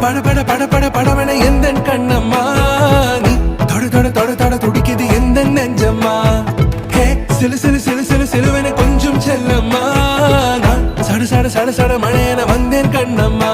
பட பட பட பட படவன எந்த கண்ணம்மா நீ தொட தொட தொட தொட துடிக்குது எந்த நெஞ்சம்மா ஹே சிலு சிலு சிலு சிலு சிலுவன கொஞ்சம் செல்லம்மா நான் சட சட சட சட மழையன வந்தேன் கண்ணம்மா